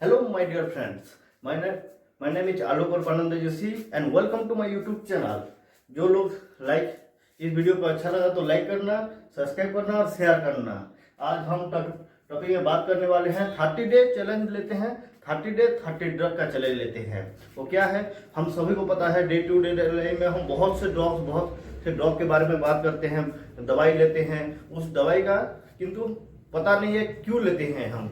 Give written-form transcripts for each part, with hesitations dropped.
Hello, my dear friends. My name is Alok Urpananda Joshi and welcome to my YouTube channel. जो लोग like इस video को अच्छा लगा तो लाइक करना, सब्सक्राइब करना और शेयर करना। आज हम टॉपिक में बात करने वाले हैं 30 डे चैलेंज लेते हैं। 30 डे 30 ड्रग का चैलेंज लेते हैं। वो क्या है, हम सभी को पता है, डे टू डे में हम बहुत से ड्रग के बारे में बात करते हैं, दवाई लेते हैं। उस दवाई का किंतु पता नहीं है क्यों लेते हैं हम।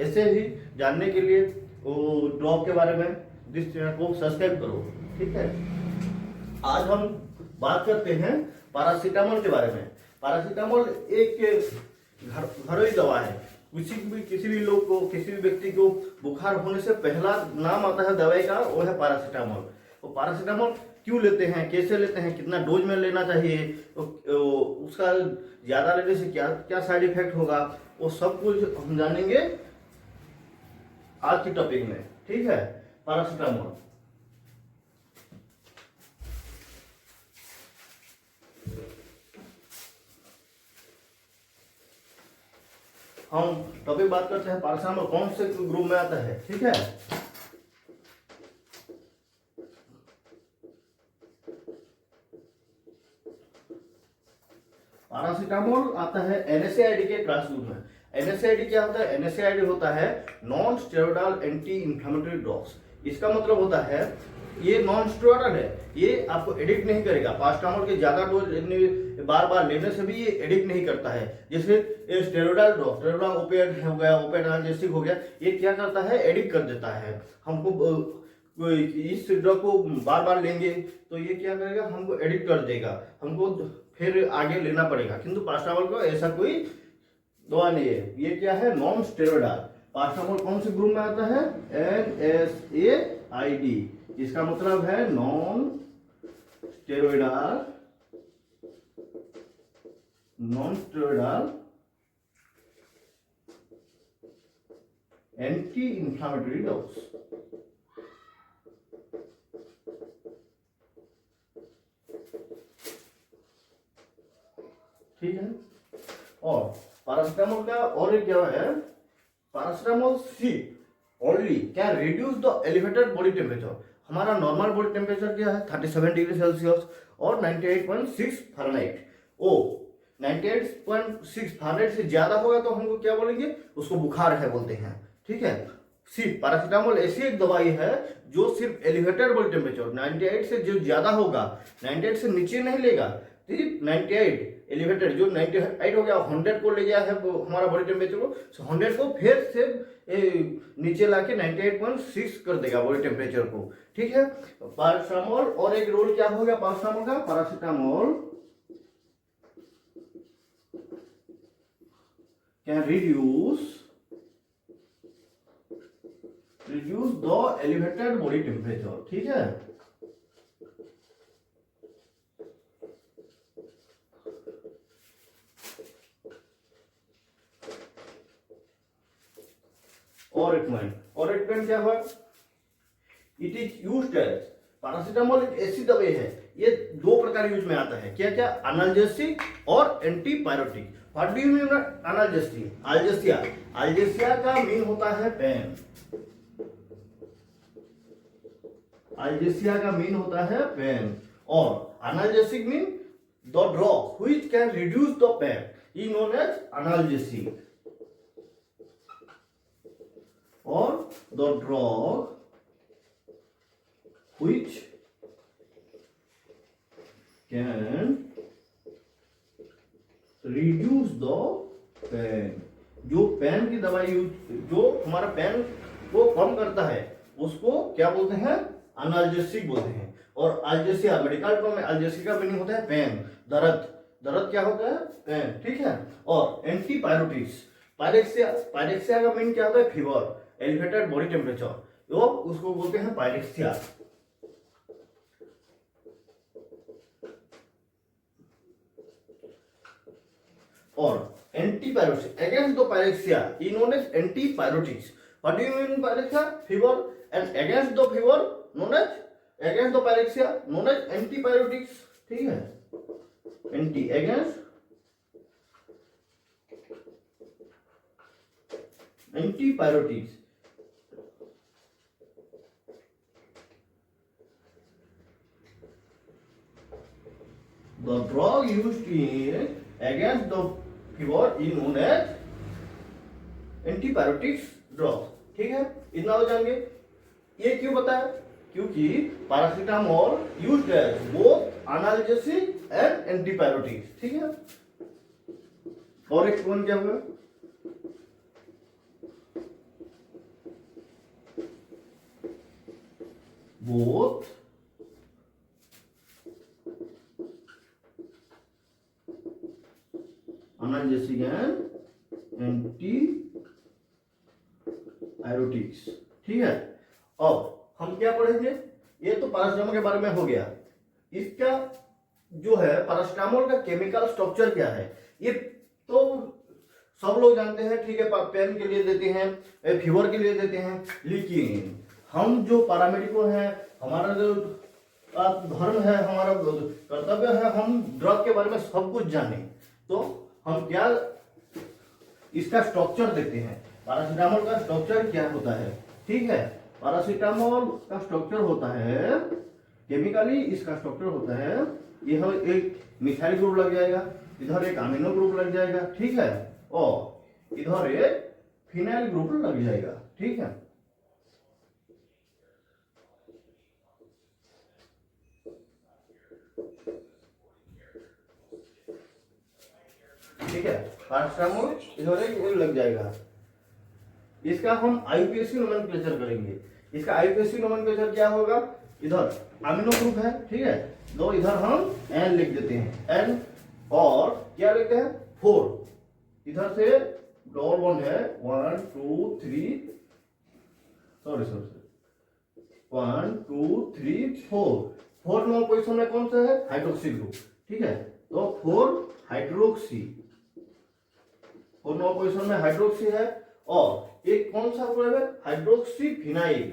ऐसे ही जानने के लिए वो ड्रॉप के बारे में दिस चैनल को सब्सक्राइब करो, ठीक है। आज हम बात करते हैं पैरासीटामोल के बारे में। पैरासीटामोल एक घरेलू दवा है। किसी भी लोग को, किसी भी व्यक्ति को बुखार होने से पहला नाम आता है दवाई का, वो है पैरासीटामोल। तो पैरासीटामोल क्यों लेते हैं, कैसे लेते हैं, कितना डोज में लेना चाहिए, उसका ज्यादा लेने से क्या क्या साइड इफेक्ट होगा, वो सब कुछ हम जानेंगे आज की टॉपिक में, ठीक है। पैरासीटामोल हम टॉपिक बात करते हैं पैरासीटामोल कौन से ग्रुप में आता है, ठीक है। पैरासीटामोल आता है NSAID के क्लास ग्रुप में। NSAID क्या होता है? NSAID होता है non steroidal anti inflammatory drugs. इसका मतलब होता है ये नॉन स्टेरॉइडल है, ये आपको एडिक्ट नहीं करेगा। पैरासीटामोल के ज्यादा डोज बार बार लेने से भी ये एडिक्ट नहीं करता है। जैसे स्टेरॉइडल ड्रग, स्टेरॉइडल ओपिएट हो गया, ओपिएट एनाल्जेसिक हो गया, ये क्या करता है, एडिक्ट कर देता है हमको। इस ड्रग को बार बार लेंगे तो ये क्या करेगा, हमको एडिक्ट कर देगा, हमको फिर आगे लेना पड़ेगा। किंतु पैरासीटामोल को ऐसा कोई दवा नहीं है, ये क्या है, नॉन स्टेरॉइडल। पैरासीटामोल कौन से ग्रुप में आता है? NSAID। इसका मतलब है non steroidal anti inflammatory drugs. ठीक है। और पैरासीटामोल का और एक क्या है, paracetamol see only can reduce the elevated body temperature. हमारा नॉर्मल बॉडी टेम्परेचर क्या है, 37 डिग्री सेल्सियस और 98.6 फ़ारेनहाइट। ओ 98.6 फ़ारेनहाइट से ज्यादा होगा तो हमको क्या बोलेंगे, उसको बुखार है बोलते हैं, ठीक है। सिर्फ पैरासीटामोल ऐसी एक दवाई है जो सिर्फ एलिवेटेड बॉडी टेम्परेचर 98 से जो ज्यादा होगा, 98 से नीचे नहीं लेगा, सिर्फ 98 एलिवेटेड, जो 98 हो गया 100 को ले गया है हमारा बॉडी टेम्परेचर को, 100 को फिर से नीचे लाके 98.6 कर देगा बॉडी टेम्परेचर को, ठीक है। पैरासीटामोल और एक रोल क्या हो गया पैरासीटामोल का, paracetamol can reduce the elevated body temperature, ठीक है। और एक पॉइंट क्या हुआ, it is used as, paracetamol एक ऐसी दवाई है, ये दो प्रकार यूज में आता है। क्या क्या, एनाल्जेसिक और antipyretic. What do you mean analgesic? Algesia का मीन होता है पेन। अल्जेसिया का मीन होता है पेन, और analgesic mean the drug which can reduce the pain, is known as analgesic. or the drug which can reduce the pain। जो pain की दवाई जो हमारा पेन को कम करता है उसको क्या बोलते हैं, एनाल्जेसिक बोलते हैं। और अल्जेसिया, मेडिकल टर्म में अल्जेसिया का मीनिंग होता है पेन, दर्द क्या होता है, पेन, ठीक है। और एंटीपायरेटिक्स, पायरेक्सिया का मीन क्या होता है, फीवर, एलिवेटेड बॉडी टेम्परेचर, तो उसको बोलते हैं पायरेक्सिया। और antipyretics against the pyrexia is known as antipyretics. What do you mean pyrexia? Fever, and against the fever known as, against the pyrexia known as antipyretics, ठीक है। Anti against antipyretics drug used in against the fever is known as antibiotics drug. ठीक है, इतना तो जानिए। ये क्यों बताया? क्योंकि paracetamol used as both analgesic and antibiotics. ठीक है, और एक कौन क्या हुआ? Both analgesic and antibiotics. ठीक है, अब हम क्या पढ़ेंगे? ये तो पैरासीटामोल के बारे में हो गया। इसका जो है पैरासीटामोल का केमिकल स्ट्रक्चर क्या है ये तो सब लोग जानते हैं। ठीक है, पेन के लिए देते हैं, फीवर के लिए देते हैं, लेकिन हम जो पैरामेडिकल हैं, हमारा जो धर्म है, हमारा कर्तव्य है, हम ड्रग के बारे में सब कुछ जाने। तो हम क्या इसका स्ट्रक्चर देखते हैं, पैरासीटामोल का स्ट्रक्चर क्या होता है। ठीक है, पैरासीटामोल का स्ट्रक्चर होता है केमिकली, इसका स्ट्रक्चर होता है, यह एक मिथाइल ग्रुप लग जाएगा, इधर एक अमीनो ग्रुप लग जाएगा। ठीक है, और इधर एक फिनाइल ग्रुप लग जाएगा। ठीक है, ठीक है, पैरासीटामोल इधर एक लग जाएगा। इसका हम आईयूपीएसी नोमेनक्लेचर करेंगे। इसका आईयूपीएसी नोमेनक्लेचर क्या होगा? इधर अमीनो ग्रुप है, ठीक है, तो इधर हम एन लिख देते हैं, एन, और क्या लिखते हैं? 4। इधर से डबल बॉन्ड है, 1 2 3, सॉरी 1 2 3 4। 4 नंबर पोजीशन में कौन सा है? Hydroxy group. ठीक है, तो 4 हाइड्रोक्सी, 4 नंबर पोजीशन में हाइड्रोक्सी है, और एक कौन सा ग्रुप है? Hydroxy phenyl.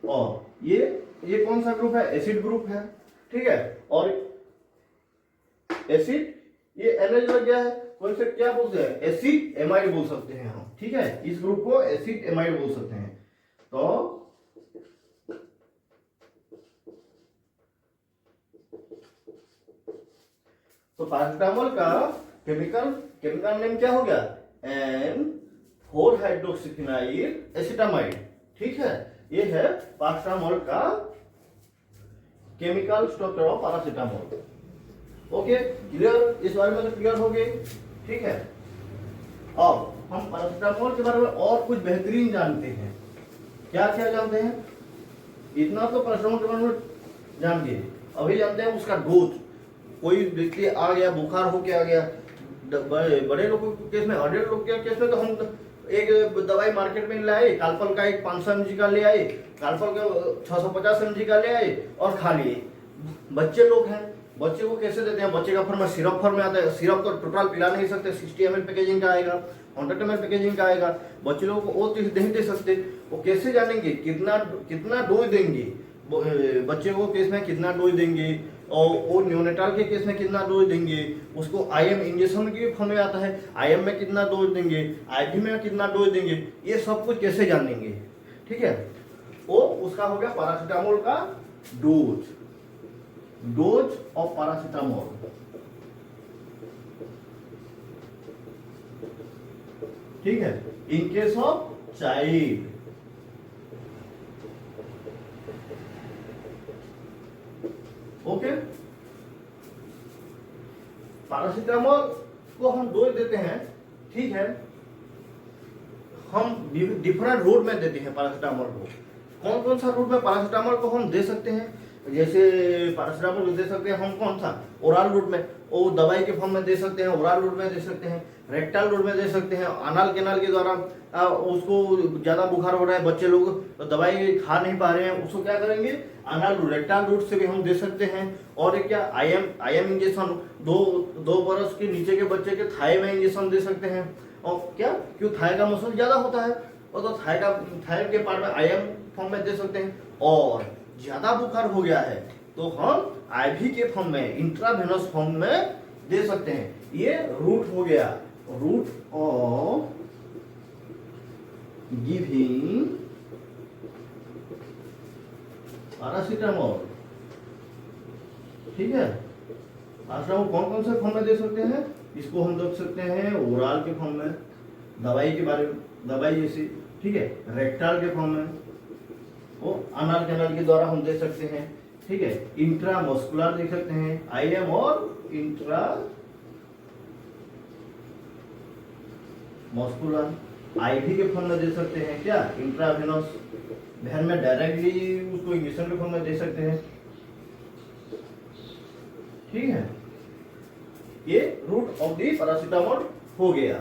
और ये कौन सा ग्रुप है? एसिड ग्रुप है। ठीक है, और एसिड, ये एनएच लग गया है, कौन से क्या बोलते हैं? एसिड एमाइड बोल सकते हैं हम। ठीक है, इस ग्रुप को एसिड एमाइड बोल सकते हैं। तो पैरासीटामोल का केमिकल नेम क्या हो गया? N4 हाइड्रोक्सीफिनाइल acetamide. ठीक है, ये है पैरासीटामोल का chemical structure of paracetamol. Okay, clear? इस बारे में तो क्लियर हो गए। ठीक है, अब हम पैरासीटामोल के बारे में और कुछ बेहतरीन जानते हैं। क्या क्या जानते हैं? इतना तो पैरासीटामोल के बारे में जान गए, अभी जानते हैं उसका डोज। कोई व्यक्ति आ गया, बुखार होके आ गया, बड़े लोगों के केस में, अडल्ट लोग के केस में तो हम एक दवाई मार्केट में लाए, कालपल का एक 500 mg का ले आए, कालपल का 650 mg का ले आए और खा लिए। बच्चे लोग हैं, बच्चे को कैसे देते हैं? बच्चे का फॉर्म में सिरप फॉर्म में आता है। सिरप तो टोटल पिला नहीं सकते, 60 ml पैकेजिंग का आएगा, 100 ml पैकेजिंग का आएगा। बच्चे लोगों को वो नहीं दे सकते, वो कैसे जानेंगे कितना डोज देंगे? बच्चे को केस में कितना डोज देंगे, और वो न्यूनेटाल के केस में कितना डोज देंगे? उसको आईएम इंजेक्शन के फॉर्म में आता है, आईएम में कितना डोज देंगे, आईवी में कितना डोज देंगे, ये सब कुछ कैसे जानेंगे? ठीक है, वो उसका हो गया पैरासीटामोल का डोज ऑफ पैरासीटामोल। ठीक है, in case of child. Okay, paracetamol को हम डोज देते हैं। ठीक है, हम डिफरेंट रूट में देते हैं पैरासीटामोल को। कौन कौन सा रूट में पैरासीटामोल को हम दे सकते हैं? जैसे पैरासीटामोल दे सकते हैं हम कौन सा? ओरल रूट में, वो दवाई के फॉर्म में दे सकते हैं, ओरल रूट में दे सकते हैं, रेक्टल रूट में दे सकते हैं, अनल कैनाल के द्वारा उसको ज़्यादा बुखार हो रहा है, बच्चे लोग तो दवाई खा नहीं पा रहे हैं, उसको क्या करेंगे? अनल रूट, रेक्टल रूट से भी हम दे सकते हैं। और एक क्या? आईएम इंजेक्शन, 2 बरस के नीचे के बच्चे के थाई में इंजेक्शन दे सकते हैं। और क्या? क्यों? थाई का मसल ज़्यादा होता है, और तो थाई के पार्ट में आईएम फॉर्म में दे सकते हैं। और ज़्यादा बुखार हो गया है तो हम आईवी के फॉर्म में, इंट्रावेनस फॉर्म में दे सकते हैं। ये रूट हो गया, रूट ऑफ गिविंग पैरासीटामोल। ठीक है। आश्रम कौन कौन से फॉर्म में दे सकते हैं, इसको हम देख सकते हैं ओरल के फॉर्म में, दवाई के बारे में, दवाई जैसी, ठीक है, रेक्टल के फॉर्म में, वो अनल कैनल के द्वारा हम दे सकते हैं, ठीक है, इंट्रामस्कुलर देख सकते हैं, आईएम और इंट्रा मस्कुलर, आईवी के फॉर्म में दे सकते हैं, क्या इंट्रावेनस, वैन में डायरेक्टली उसको इंजेक्शन के फॉर्म में दे सकते हैं, ठीक है। ये रूट ऑफ दी पैरासीटामोल हो गया।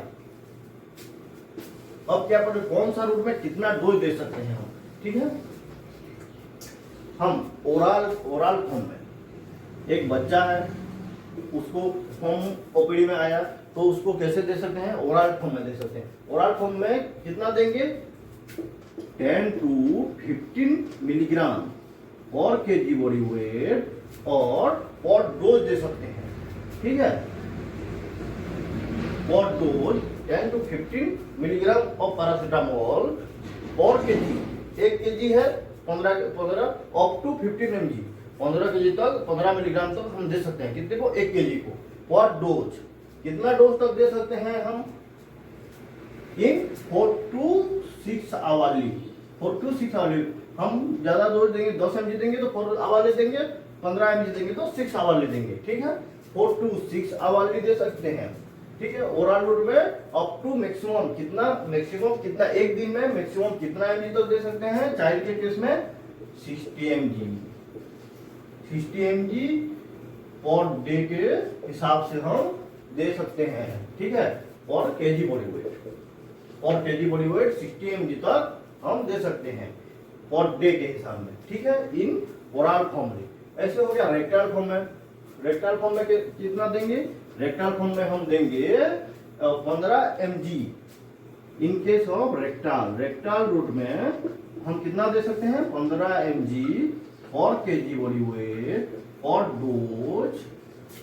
अब क्या पढ़े, कौन सा रूट में कितना डोज दे सकते हैं हम, ठीक है। हम ओरल फॉर्म में, एक बच्चा है उसको फॉर्म ओपीडी में आया तो उसको कैसे दे सकते हैं, ओरल फॉर्म में दे सकते हैं। ओरल फॉर्म में कितना देंगे, 10 to 15 मिलीग्राम और केजी बॉडी वेट और डोज दे सकते हैं, ठीक है। और dose 10 to 15 milligram of paracetamol और केजी, 1 केजी है 15 अप टू 15 mg, 15 केजी तक 15 मिलीग्राम तक हम दे सकते हैं, कितने को, 1 केजी को। पर डोज कितना डोज तक दे सकते हैं हम, इन 4 to 6 आवरली, 4 to 6 आवरली। हम ज्यादा डोज देंगे, 10 mg देंगे तो 4 आवरली देंगे, 15 mg देंगे तो 6 आवरली देंगे, ठीक है। 4 to 6 आवरली दे सकते हैं, ठीक है। ओरल रूट में अप टू मैक्सिमम कितना एक दिन में मैक्सिमम कितना mg तक दे सकते हैं, चाइल्ड के केस में 60 mg पर डे के हिसाब से हम दे सकते हैं, ठीक है। और केजी बॉडी वेट 60 mg तक हम दे सकते हैं पर डे के हिसाब में, ठीक है, इन ओरल फॉर्म में। ऐसे हो गया रेक्टल फॉर्म में। रेक्टल फॉर्म में कितना देंगे, रेक्टल फॉर्म में हम देंगे 15 mg in case of rectal route में हम कितना दे सकते हैं, 15 mg और केजी बॉडी वेट और डोज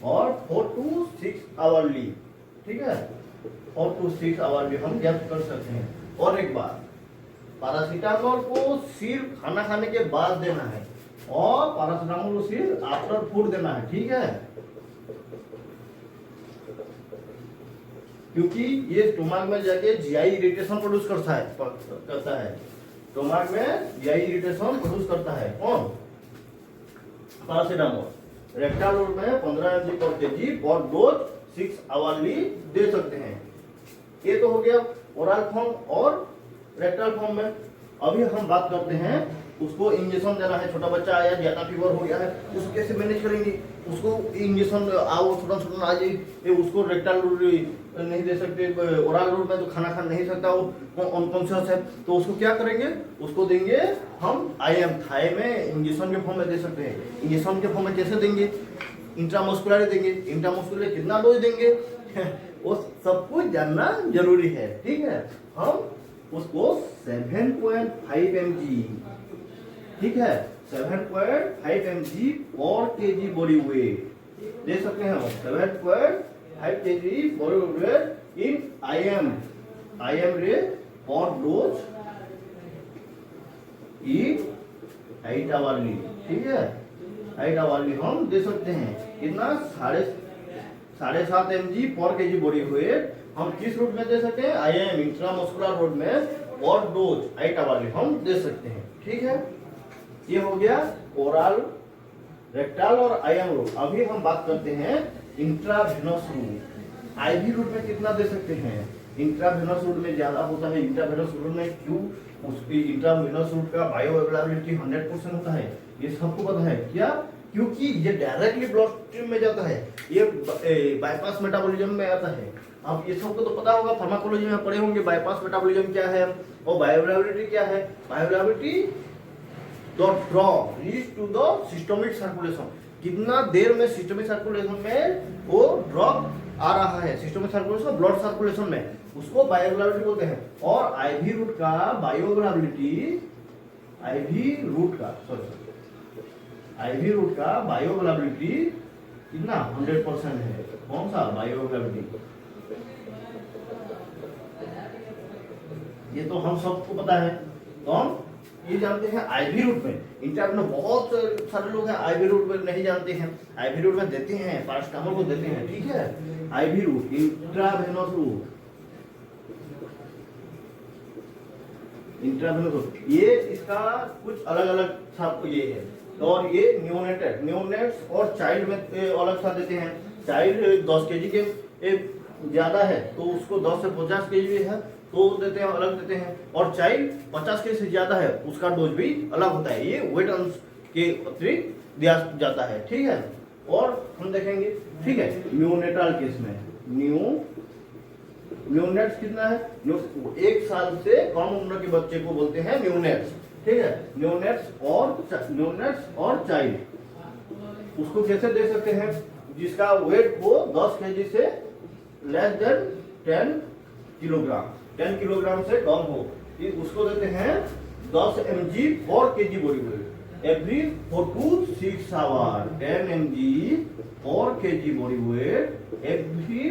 और 4 to 6 आवरली, ठीक है। 4 to 6 आवरली हम ज्ञात कर सकते हैं। और एक बात, पैरासीटामोल को सिर्फ खाना खाने के बाद देना है और पैरासीटामोल को सिर्फ आफ्टर फूड देना है, ठीक है। क्योंकि ये स्टोमक में जाके जीआई इरिटेशन प्रोड्यूस करता है स्टोमक में जीआई इरिटेशन प्रोड्यूस करता है कौन, पैरासीटामोल। रेक्टल रूट में 15 mg पर केजी और डोज 6 आवरली दे सकते हैं। ये तो हो गया ओरल फॉर्म और रेक्टल फॉर्म में। अभी हम बात करते हैं, उसको इंजेक्शन देना है, छोटा बच्चा आया, ज्यादा फीवर हो गया है, उसको कैसे मैनेज करेंगे, उसको इंजेक्शन आओ छोटा आ जाए, उसको रेक्टल रूट नहीं दे सकते, ओरल रूट में तो खाना खा नहीं सकता, वो अनकॉन्शियस है, तो उसको क्या करेंगे, उसको देंगे हम आईएम, थाई में इंजेक्शन के फॉर्म में दे सकते हैं। इंजेक्शन के फॉर्म में कैसे देंगे, इंट्रामस्कुलर देंगे। इंट्रामस्कुलर कितना डोज देंगे वो सब कुछ जानना जरूरी है, ठीक है। हम उसको 7.5 mg, ठीक है, 7.5 mg और केजी बॉडी वेट दे सकते हैं। 7.5 kg बॉडी वेट इन आईएम रे और डोज इन 8 आवरली, ठीक है, 8 आवरली हम दे सकते हैं। कितना, 7.5 mg per KG body wait हम किस रूट में दे सकते हैं, आईएम इंट्रामस्कुलर रूट में और डोज 8 आवरली हम दे सकते हैं, ठीक है। ये हो गया ओरल, रेक्टल और आईएम रूट। अभी हम बात करते हैं इंट्रावेनस रूट। आईवी रूट में कितना दे सकते हैं, इंट्रावेनस रूट में ज्यादा होता है। इंट्रावेनस रूट में क्यों, उसकी इंट्रावेनस रूट का बायो अवेलेबिलिटी 100% होता है, ये सबको पता है क्या, क्योंकि ये डायरेक्टली ब्लड स्ट्रीम में जाता है, ये बाईपास मेटाबॉलिज्म में आता है। अब ये सबको तो पता होगा, फार्माकोलॉजी में पढ़े होंगे बाईपास मेटाबॉलिज्म क्या है और बायोअवेलेबिलिटी क्या है। Bioavailability the drug reach to the systemic circulation, कितना देर में सिस्टमिक सर्कुलेशन में वो ड्रग आ रहा है, सिस्टमिक सर्कुलेशन ब्लड सर्कुलेशन में, उसको बायोअवेलेबिलिटी बोलते हैं। और आईवी रूट का बायोअवेलेबिलिटी, आईवी रूट का बायोअवेलेबिलिटी कितना, 100% है। कौन सा बायोअवेलेबिलिटी, ये तो हम सबको पता है, कौन, ये जानते हैं आईवी रूट में। इंट्रा में बहुत सारे लोग हैं आईवी रूट में नहीं जानते हैं, आईवी रूट में देते हैं, पैरास्टामोल को देते हैं, ठीक है। IV route, intravenous route, intravenous route, ये इसका कुछ अलग अलग सब ये है। और ये न्यूनेट्स और चाइल्ड में अलग सा देते हैं। चाइल्ड 10 केजी के ज्यादा है तो उसको 10 से 50 केजी है तो देते हैं, अलग देते हैं। और चाइल्ड 50 केजी से ज्यादा है उसका डोज भी अलग होता है, ये वेट अंश के अतिरिक्त दिया जाता है, ठीक है। और हम देखेंगे, ठीक है, न्यूनेटाल केस में न्यूनेट्स कितना है, 1 साल से कम उम्र के बच्चे को बोलते हैं न्यूनेट्स, ठीक है। न्यूनेट्स और चाइल्ड उसको कैसे दे सकते हैं, जिसका वेट हो 10 केजी से लेस देन 10 किलोग्राम, 10 किलोग्राम से कम हो, ये उसको देते हैं 10 mg per KG body weight every 4 to 6 hour. 10 mg per KG body weight every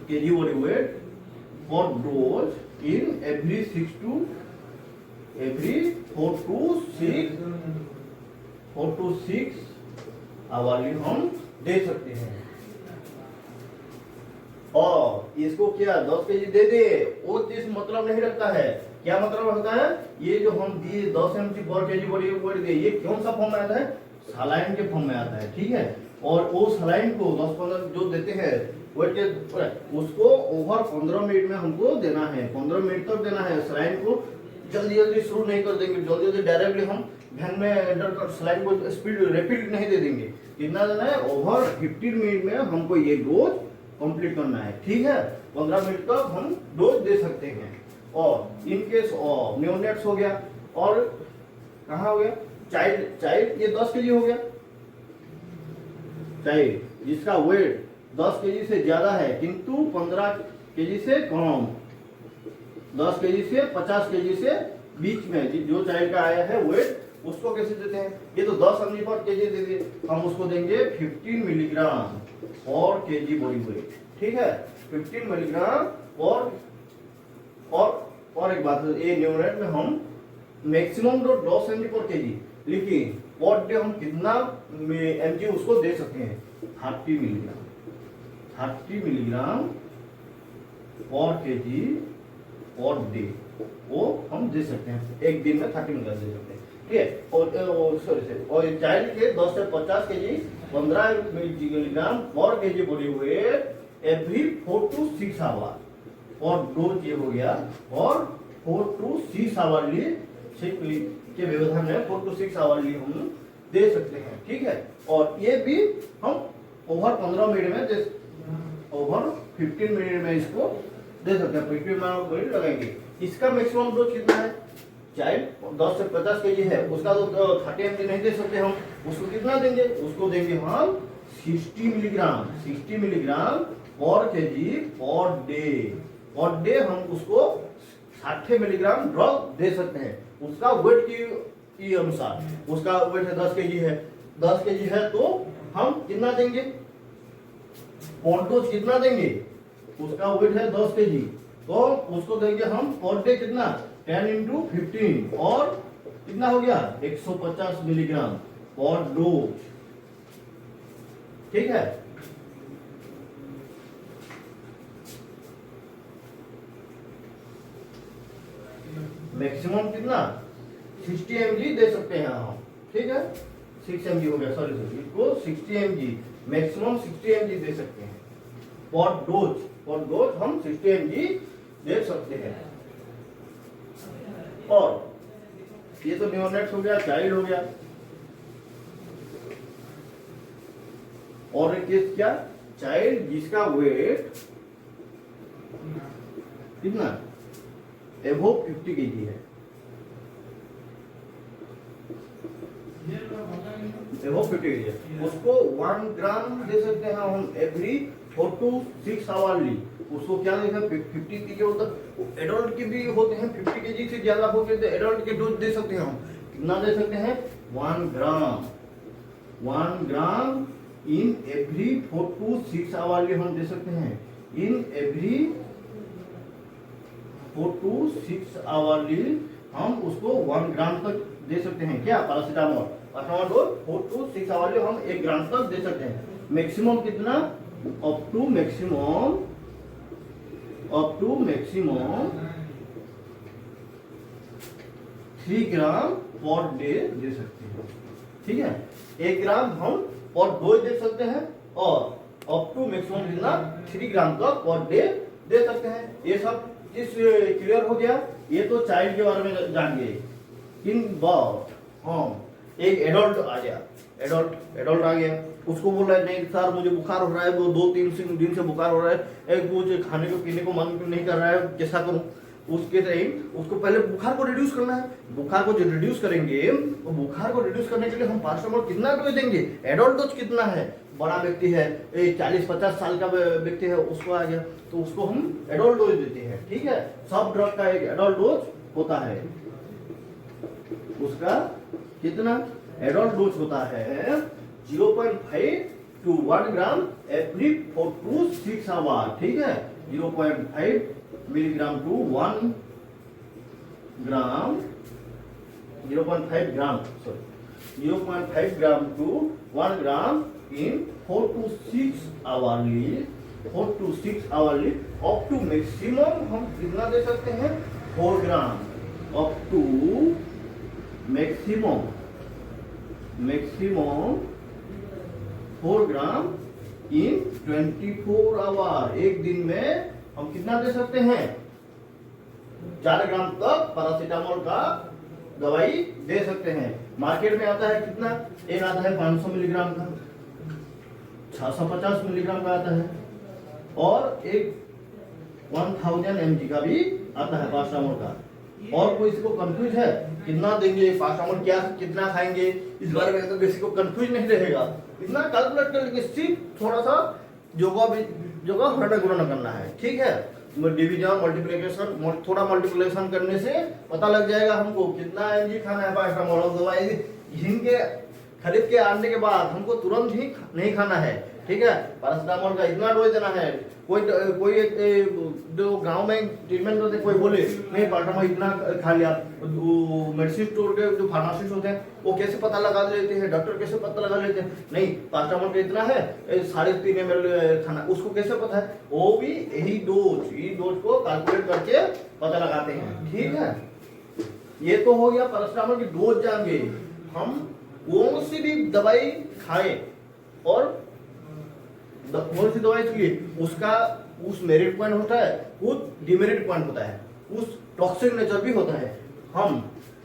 KG body weight for dose in every 4 to 6 hourly हम दे सकते हैं। और इसको क्या 10 केजी दे दे वो चीज मतलब नहीं रखता है, क्या मतलब रखता है, ये जो हम दिए 10 mg per KG body wait दिए, ये कौन सा फॉर्म में आता है, सलाइन के फॉर्म में आता है, ठीक है। और वो सलाइन को 10-15 जो देते हैं वेट के, उसको ओवर 15 मिनट में हमको देना है, 15 मिनट तक देना है। सलाइन को जल्दी जल्दी शुरू नहीं कर देंगे, जल्दी जल्दी डायरेक्टली हम वैन में एंटर कर सलाइन को स्पीड रैपिड नहीं दे देंगे। कितना देना है, ओवर 15 मिनट में हमको ये डोज कंप्लीट करना है, ठीक है। 15 मिनट तक हम डोज दे सकते हैं। और इन केस ऑफ न्यूनेट्स हो गया, और कहाँ हो गया, चाइल्ड ये 10 केजी हो गया। चाइल्ड जिसका वेट 10 केजी से ज्यादा है किंतु 15 केजी से कम, 10 केजी से 50 केजी से बीच में जो चाइल्ड का आया है वेट, उसको कैसे देते हैं, ये तो 10 mg पर केजी दे दिए, हम उसको देंगे 15 मिलीग्राम और केजी बॉडी वेट, ठीक है, 15 मिलीग्राम। और एक बात है, ये न्यूनेट में हम maximum dose 10 mg per KG, लेकिन पर डे हम कितना mg उसको दे सकते हैं, 30 milligram per KG per day, वो हम दे सकते हैं, एक दिन में 30 मिलीग्राम दे सकते हैं, ठीक है। और चाइल्ड के 10 से 50 KG 15 milligram per KG body weight every 4 to 6 hour, और डोज ये हो गया, और 4 to 6 आवरली के व्यवधान में 4 to 6 आवरली हम दे सकते हैं, ठीक है। और ये भी हम ओवर 15 मिनट में ओवर 15 मिनट में इसको दे सकते हैं, 15 मिनट लगाएंगे। इसका मैक्सिमम डोज कितना है, चाइल्ड 10 से 50 केजी है, उसका तो 30 mg नहीं दे सकते हम, उसको कितना देंगे, उसको देंगे हम 60 milligram per KG per day हम उसको 60 मिलीग्राम ड्रग दे सकते हैं, उसका वेट की अनुसार। उसका वेट है 10 केजी है, 10 केजी है तो हम कितना देंगे, पर डोज कितना देंगे, उसका वेट है 10 केजी तो उसको देंगे हम पर डे कितना, 10 into 15, और कितना हो गया 150 मिलीग्राम पर डोज, ठीक है। मैक्सिमम कितना 60 mg दे सकते हैं हम, ठीक है, 6 mg हो गया, सॉरी इसको 60 mg, मैक्सिमम 60 mg दे सकते हैं पर डोज हम 60 mg दे सकते हैं। और ये तो न्यूनेट्स हो गया, चाइल्ड हो गया, और एक केस क्या, चाइल्ड जिसका वेट कितना एबोव 50 केजी है, एबोव 50 केजी है, उसको 1 ग्राम दे सकते हैं हम एवरी 4 to 6 आवरली। उसको क्या देगा, 50 केजी मतलब एडल्ट के भी होते हैं, 50 केजी से ज्यादा हो गए तो एडल्ट के डोज दे सकते हैं हम, कितना दे सकते हैं, 1 gram in every 4 to 6 hourly हम दे सकते हैं, इन एवरी 4 to 6 आवरली हम उसको 1 ग्राम तक दे सकते हैं। क्या paracetamol paracetamol dose 4 to 6 hour हम 1 ग्राम तक दे सकते हैं। मैक्सिमम कितना, up to maximum 3 gram per day they सकते हैं। ठीक है, 1 ग्राम हम पर डोज दे सकते हैं और अप टू मैक्सिमम कितना 3 ग्राम तक पर डे दे सकते हैं। ये सब चीज क्लियर हो गया। ये तो चाइल्ड के बारे में जान गए। इन बात हम एक एडल्ट आ गया, एडल्ट आ गया, उसको बोल रहा है नहीं सर मुझे बुखार हो रहा है, वो 2-3 दिन से बुखार हो रहा है, कुछ खाने को पीने को मन नहीं कर रहा है, कैसा करूं? उसके टाइम उसको पहले बुखार को रिड्यूस करना है। बुखार को जो रिड्यूस करेंगे, तो बुखार को रिड्यूस करने के लिए हम पैरासीटामोल कितना डोज देंगे, एडल्ट डोज कितना है। बड़ा व्यक्ति है 40-50 साल का व्यक्ति है, उसको आ गया तो उसको हम एडल्ट डोज देते हैं। ठीक है, सब ड्रग का एक एडल्ट डोज होता है। उसका कितना एडल्ट डोज होता है 0.5 to 1 gram every 4 to 6 hour. ठीक है, 0.5 milligram to 1 gram 0.5 gram sorry 0.5 gram to 1 gram in 4 to 6 hourly 4 to 6 hourly. Up to maximum हम कितना दे सकते हैं 4 gram, up to maximum 4 gram in 24 hour. एक दिन में हम कितना दे सकते हैं 4 ग्राम तक पैरासीटामोल का दवाई दे सकते हैं। मार्केट में आता है कितना, एक आता है 500 मिलीग्राम का, 650 मिलीग्राम का आता है और एक 1000 mg का भी आता है पैरासीटामोल का। और कोई इसको कंफ्यूज है कितना देंगे पैरासीटामोल, क्या कितना खाएंगे, इस बारे में तो किसी को कंफ्यूज नहीं रहेगा। इतना कैलकुलेट कर लेंगे, सिर्फ थोड़ा सा योगा हरना गुणा करना है। ठीक है, डिवीजन मल्टीप्लिकेशन, थोड़ा मल्टीप्लिकेशन करने से पता लग जाएगा हमको कितना एमजी खाना है पैरासीटामोल। दवाई घिन के खरीद के आने के बाद हमको तुरंत ही नहीं खाना है। ठीक है, पैरासीटामोल का इतना डोज देना है। कोई जो गांव में ट्रीटमेंट करते कोई बोले नहीं पैरासीटामोल इतना खा लिया, मेडिसिन स्टोर के जो फार्मासिस्ट होते हैं वो कैसे पता लगा लेते हैं, डॉक्टर कैसे पता लगा लेते हैं, नहीं पैरासीटामोल का इतना है 3.5 ml खाना, उसको कैसे पता है? वो भी यही डोज को कैलकुलेट करके पता लगाते हैं। ठीक है, ये तो हो गया पैरासीटामोल की डोज जान गए। हम कौन सी भी दवाई खाएं और कौन सी दवाई चाहिए उसका उस मेरिट पॉइंट होता है, कुछ डिमेरिट पॉइंट होता है, उस टॉक्सिक नेचर भी होता है। हम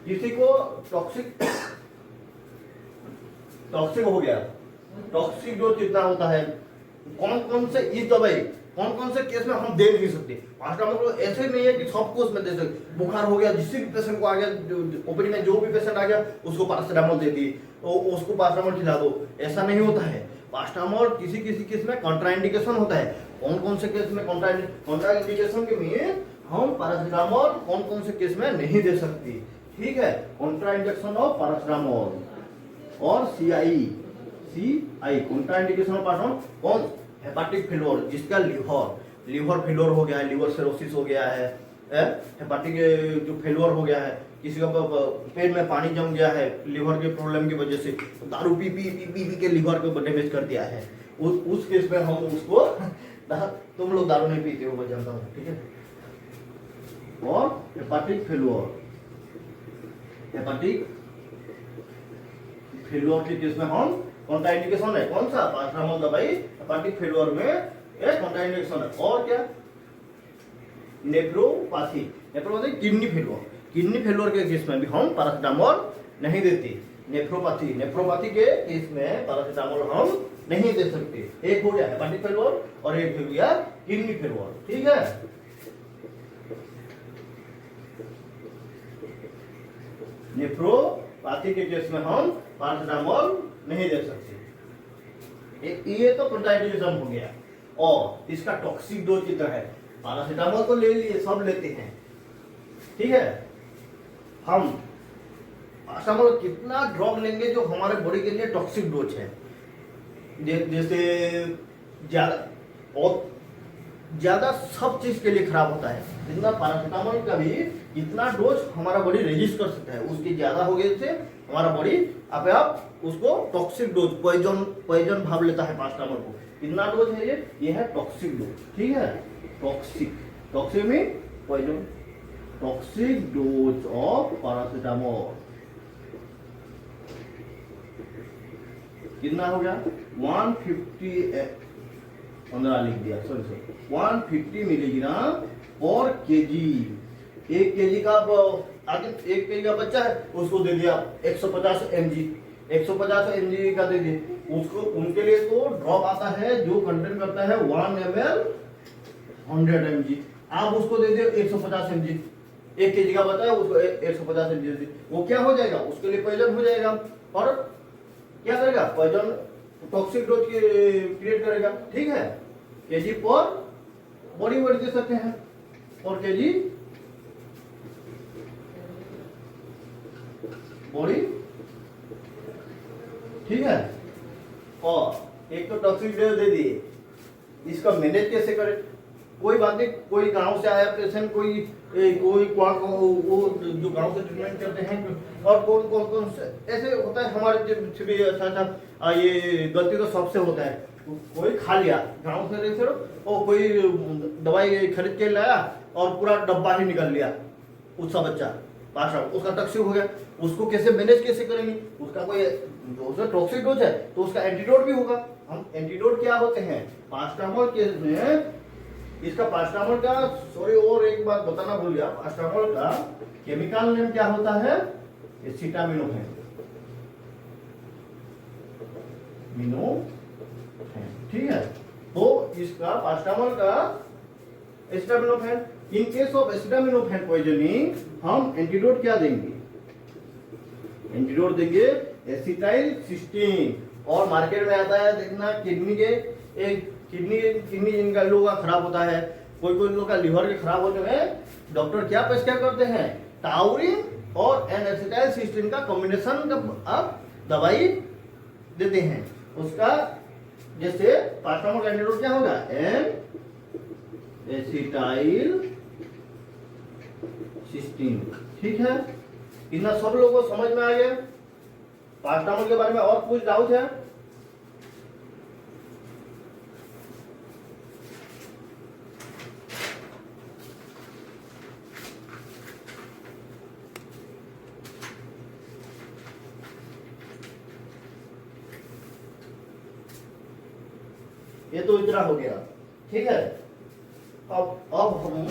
किसी को टॉक्सिक हो गया, टॉक्सिक डोज कितना होता है, कौन कौन से इस दवाई कौन कौन से केस में हम दे नहीं सकते। पैरासीटामोल ऐसे नहीं है कि सबको उसमें दे सकते। बुखार हो गया, जिस भी पेशेंट को आ गया, ओपीडी में जो भी पेशेंट आ गया उसको पैरासीटामोल दे दी तो उसको पैरासीटामोल खिला दो, ऐसा नहीं होता है। पैरासीटामोल किसी किसी केस में कॉन्ट्राइंडिकेशन होता है। कौन कौन से केस में कॉन्ट्राइंडिकेशन के में हम पैरासीटामोल कौन कौन से केस में नहीं दे सकते। ठीक है, कॉन्ट्राइंडिकेशन ऑफ पैरासीटामोल और सीआई कॉन्ट्राइंडिकेशन ऑफ पैरासीटामोल कौन, हेपाटिक फेल्योर, जिसका लीवर फेल्योर हो गया है, लीवर सिरोसिस हो गया है, हेपाटिक जो फेल्योर हो गया है, किसी का पेट में पानी जम गया है लीवर के प्रॉब्लम की वजह से, दारू पी के लीवर को डैमेज कर दिया है, उस केस में हम उसको तुम लोग दारू नहीं पीते हो मैं जानता हूँ। ठीक है, और हेपाटिक फेल्योर के केस में हम कॉन्ट्राइंडिकेशन है कौन सा, पैरासीटामोल दवाई हेपाटिक फेल्योर में एक कॉन्ट्राइंडिकेशन है। और क्या, नेफ्रोपैथी किडनी फेल्योर के केस में भी हम पैरासीटामोल नहीं देते। नेफ्रोपैथी के केस में पैरासीटामोल हम नहीं दे सकते। एक हो गया हेपाटिक फेल्योर और एक हो गया किडनी फेल्योर। ठीक है, नेफ्रोपैथी के केस में हम पैरासीटामोल नहीं दे सकते। ये तो कॉन्ट्राइंडिकेशन हो गया। और इसका टॉक्सिक डोज कितना है, पैरासीटामोल तो ले लिए, सब लेते हैं। ठीक है, हम पैरासीटामोल कितना ड्रॉप लेंगे जो हमारे बॉडी के लिए टॉक्सिक डोज है, जैसे ज्यादा सब चीज के लिए खराब होता है, जितना पैरासीटामोल का भी कितना डोज हमारा बॉडी रेजिस्ट कर सकता है, उसके ज्यादा हो गए से हमारा बॉडी अपने आप उसको टॉक्सिक डोज, पॉइजन भाव लेता है पैरासीटामोल को। कितना डोज है ये है टॉक्सिक डोज, ठीक है। टॉक्सिक में poison, toxic dose of paracetamol कितना हो गया 150 15 लिख दिया, sorry 150 milligram per KG. 1 KG का आगे 1 केजी का बच्चा है उसको दे दिया 150 mg, 150 mg का दे दिए उसको। उनके लिए तो ड्रॉप आता है जो कंटेन करता है 1 ml 100 mg, आप उसको दे दिए 150 mg। 1 केजी का बच्चा है उसको 150 mg दे दिए, वो क्या हो जाएगा, उसके लिए पॉइजन हो जाएगा और क्या करेगा, पॉइजन टॉक्सिक डोज क्रिएट करेगा, ठीक है। केजी पर बॉडी वेट दे सकते हैं, और केजी बॉडी, ठीक है। और एक तो टॉक्सिक डोज दे दिए, इसका मैनेज कैसे करें, कोई बात नहीं, कोई गांव से आया पेशेंट, कोई वो जो गांव से ट्रीटमेंट करते हैं, और कौन से ऐसे होता है हमारे भी अच्छा ये गलती तो सबसे होता है, कोई खा लिया गांव से रेसर और कोई दवाई खरीद के लाया और पूरा डब्बा ही निकल लिया, उसका बच्चा पास उसका टॉक्सिक हो गया, उसको कैसे मैनेज कैसे करेंगे, उसका कोई जो टॉक्सिक डोज है तो उसका एंटीडोट भी होगा। हम एंटीडोट क्या होते हैं, पैरासीटामोल केस में इसका पैरासीटामोल का, सॉरी और एक बात बताना भूल गया, पैरासीटामोल का केमिकल नेम क्या होता है, एसिटामिनोफेन, ठीक है। तो इसका पैरासीटामोल का acetaminophen, in case of acetaminophen poisoning हम एंटीडोट क्या देंगे, एंटीडोट देंगे एसिटाइल सिस्टीन। और मार्केट में आता है देखना किडनी के एक किडनी जिनका लोगों का खराब होता है, कोई लोगों का लिवर के खराब होने में डॉक्टर क्या प्रेस्क्राइब करते हैं, टाउरिन और एन एसिटाइल सिस्टीन का कॉम्बिनेशन का आप दवाई देते हैं। उसका जैसे पैरासीटामोल एंटीडोट क्या होगा, एन एसिटाइल सिस्टीन, ठीक है। इतना सब लोगों को समझ में आ गया। पैरासीटामोल के बारे में और कुछ डाउट है, ये तो इतना हो गया, ठीक है। अब हम